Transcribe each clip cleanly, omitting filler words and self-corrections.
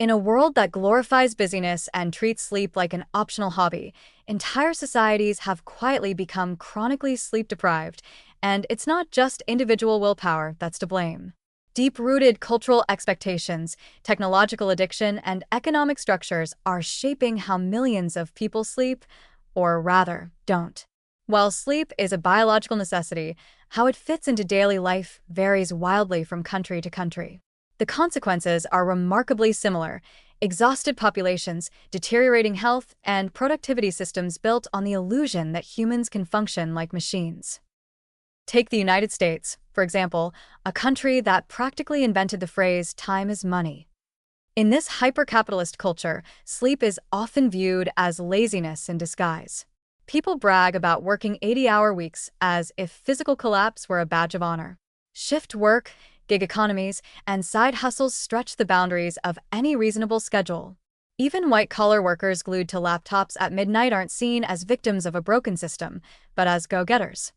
In a world that glorifies busyness and treats sleep like an optional hobby, entire societies have quietly become chronically sleep deprived, and it's not just individual willpower that's to blame. Deep-rooted cultural expectations, technological addiction, and economic structures are shaping how millions of people sleep, or rather, don't. While sleep is a biological necessity, how it fits into daily life varies wildly from country to country. The consequences are remarkably similar: exhausted populations, deteriorating health, and productivity systems built on the illusion that humans can function like machines. Take the United States, for example, a country that practically invented the phrase "time is money." In this hyper-capitalist culture, sleep is often viewed as laziness in disguise. People brag about working 80-hour weeks as if physical collapse were a badge of honor. Shift work, gig economies, and side hustles stretch the boundaries of any reasonable schedule. Even white-collar workers glued to laptops at midnight aren't seen as victims of a broken system, but as go-getters.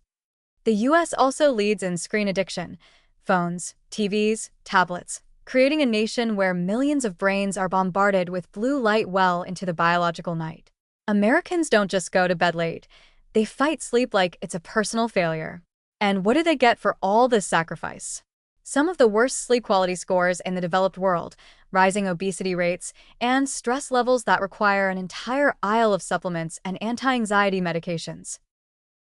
The US also leads in screen addiction: phones, TVs, tablets, creating a nation where millions of brains are bombarded with blue light well into the biological night. Americans don't just go to bed late, they fight sleep like it's a personal failure. And what do they get for all this sacrifice? Some of the worst sleep quality scores in the developed world, rising obesity rates, and stress levels that require an entire aisle of supplements and anti-anxiety medications.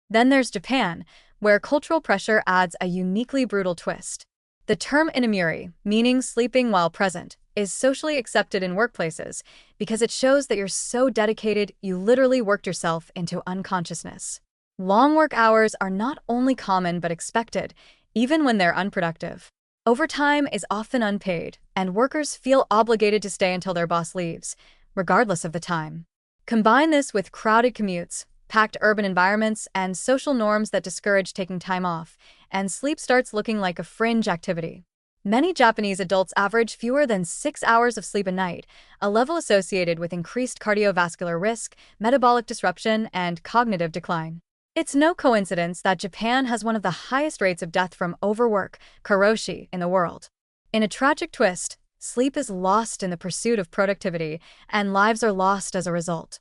Then there's Japan, where cultural pressure adds a uniquely brutal twist. The term inamuri, meaning sleeping while present, is socially accepted in workplaces because it shows that you're so dedicated you literally worked yourself into unconsciousness. Long work hours are not only common but expected, even when they're unproductive. Overtime is often unpaid, and workers feel obligated to stay until their boss leaves, regardless of the time. Combine this with crowded commutes, packed urban environments, and social norms that discourage taking time off, and sleep starts looking like a fringe activity. Many Japanese adults average fewer than 6 hours of sleep a night, a level associated with increased cardiovascular risk, metabolic disruption, and cognitive decline. It's no coincidence that Japan has one of the highest rates of death from overwork, karoshi, in the world. In a tragic twist, sleep is lost in the pursuit of productivity, and lives are lost as a result.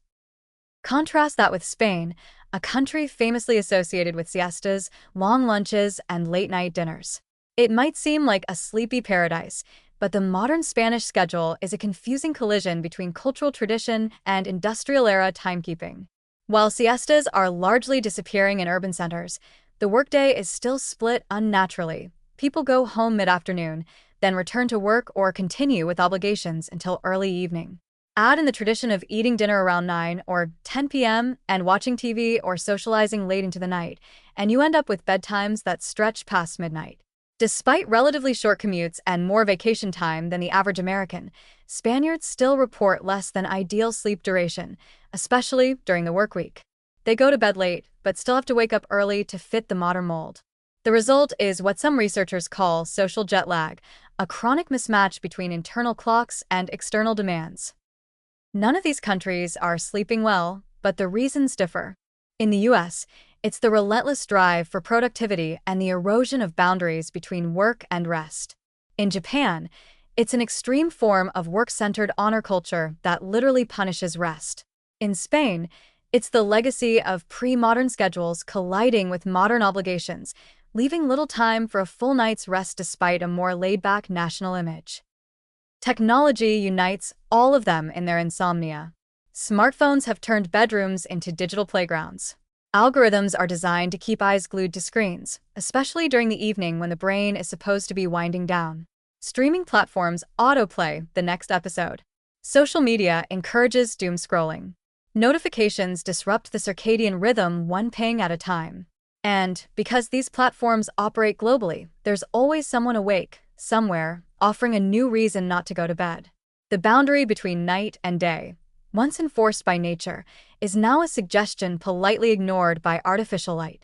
Contrast that with Spain, a country famously associated with siestas, long lunches, and late-night dinners. It might seem like a sleepy paradise, but the modern Spanish schedule is a confusing collision between cultural tradition and industrial-era timekeeping. While siestas are largely disappearing in urban centers, the workday is still split unnaturally. People go home mid-afternoon, then return to work or continue with obligations until early evening. Add in the tradition of eating dinner around 9 or 10 p.m. and watching TV or socializing late into the night, and you end up with bedtimes that stretch past midnight. Despite relatively short commutes and more vacation time than the average American, Spaniards still report less than ideal sleep duration, especially during the work week. They go to bed late, but still have to wake up early to fit the modern mold. The result is what some researchers call social jet lag, a chronic mismatch between internal clocks and external demands. None of these countries are sleeping well, but the reasons differ. In the US, it's the relentless drive for productivity and the erosion of boundaries between work and rest. In Japan, it's an extreme form of work-centered honor culture that literally punishes rest. In Spain, it's the legacy of pre-modern schedules colliding with modern obligations, leaving little time for a full night's rest despite a more laid-back national image. Technology unites all of them in their insomnia. Smartphones have turned bedrooms into digital playgrounds. Algorithms are designed to keep eyes glued to screens, especially during the evening when the brain is supposed to be winding down. Streaming platforms autoplay the next episode. Social media encourages doom scrolling. Notifications disrupt the circadian rhythm one ping at a time. And because these platforms operate globally, there's always someone awake, somewhere, offering a new reason not to go to bed. The boundary between night and day, once enforced by nature, is now a suggestion politely ignored by artificial light.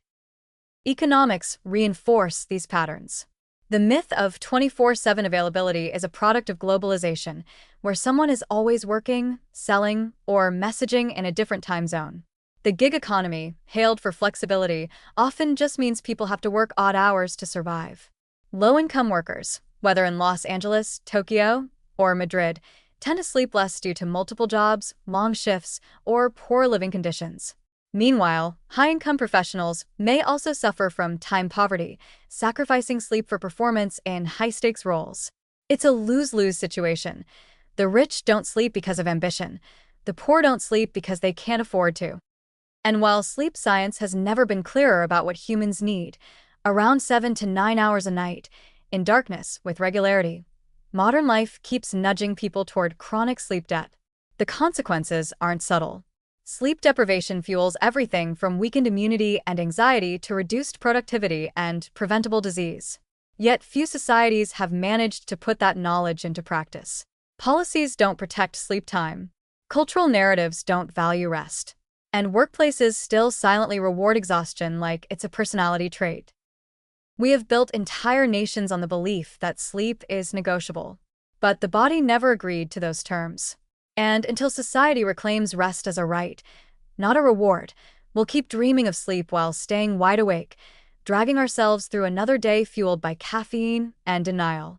Economics reinforce these patterns. The myth of 24/7 availability is a product of globalization, where someone is always working, selling, or messaging in a different time zone. The gig economy, hailed for flexibility, often just means people have to work odd hours to survive. Low-income workers, whether in Los Angeles, Tokyo, or Madrid, tend to sleep less due to multiple jobs, long shifts, or poor living conditions. Meanwhile, high-income professionals may also suffer from time poverty, sacrificing sleep for performance in high-stakes roles. It's a lose-lose situation. The rich don't sleep because of ambition. The poor don't sleep because they can't afford to. And while sleep science has never been clearer about what humans need, around 7 to 9 hours a night, in darkness, with regularity, modern life keeps nudging people toward chronic sleep debt. The consequences aren't subtle. Sleep deprivation fuels everything from weakened immunity and anxiety to reduced productivity and preventable disease. Yet few societies have managed to put that knowledge into practice. Policies don't protect sleep time. Cultural narratives don't value rest. And workplaces still silently reward exhaustion like it's a personality trait. We have built entire nations on the belief that sleep is negotiable. But the body never agreed to those terms. And until society reclaims rest as a right, not a reward, we'll keep dreaming of sleep while staying wide awake, dragging ourselves through another day fueled by caffeine and denial.